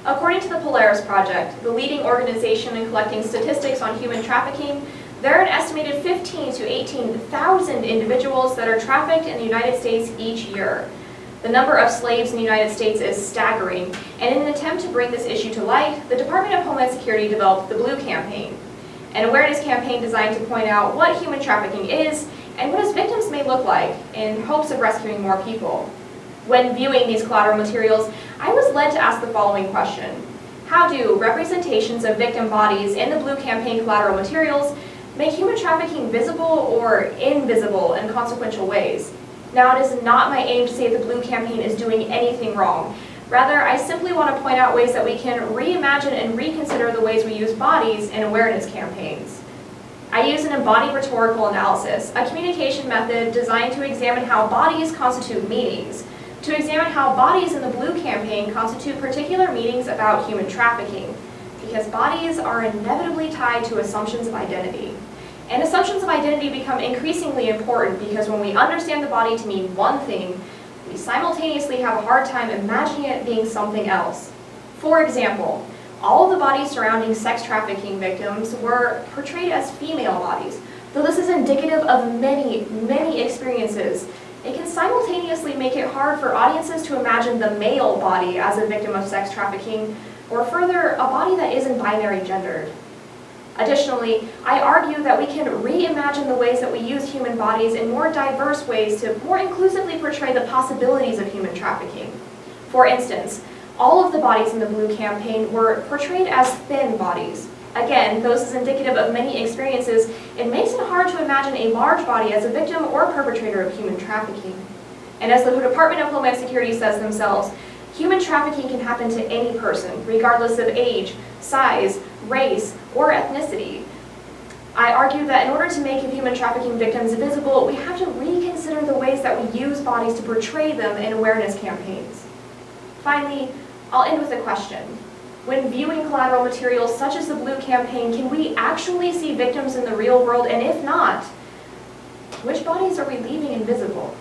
According to the Polaris Project, the leading organization in collecting statistics on human trafficking, there are an estimated 15,000 to 18,000 individuals that are trafficked in the United States each year. The number of slaves in the United States is staggering, and in an attempt to bring this issue to light, the Department of Homeland Security developed the Blue Campaign, an awareness campaign designed to point out what human trafficking is and what its victims may look like in hopes of rescuing more people. When viewing these collateral materials, I was led to ask the following question: how do representations of victim bodies in the Blue Campaign collateral materials make human trafficking visible or invisible in consequential ways? Now, it is not my aim to say the Blue Campaign is doing anything wrong. Rather, I simply want to point out ways that we can reimagine and reconsider the ways we use bodies in awareness campaigns. I use an embodied rhetorical analysis, a communication method designed to examine how bodies constitute meanings, to examine how bodies in the Blue Campaign constitute particular meanings about human trafficking, because bodies are inevitably tied to assumptions of identity. And assumptions of identity become increasingly important because when we understand the body to mean one thing, we simultaneously have a hard time imagining it being something else. For example, all of the bodies surrounding sex trafficking victims were portrayed as female bodies. Though this is indicative of many, many experiences, it can simultaneously make it hard for audiences to imagine the male body as a victim of sex trafficking, or further, a body that isn't binary gendered. Additionally, I argue that we can reimagine the ways that we use human bodies in more diverse ways to more inclusively portray the possibilities of human trafficking. For instance, all of the bodies in the Blue Campaign were portrayed as thin bodies. Again, though this is indicative of many experiences, it makes it hard to imagine a large body as a victim or perpetrator of human trafficking. And as the Department of Homeland Security says themselves, human trafficking can happen to any person, regardless of age, size, race, or ethnicity. I argue that in order to make human trafficking victims visible, we have to reconsider the ways that we use bodies to portray them in awareness campaigns. Finally, I'll end with a question. When viewing collateral materials such as the Blue Campaign, can we actually see victims in the real world? And if not, which bodies are we leaving invisible?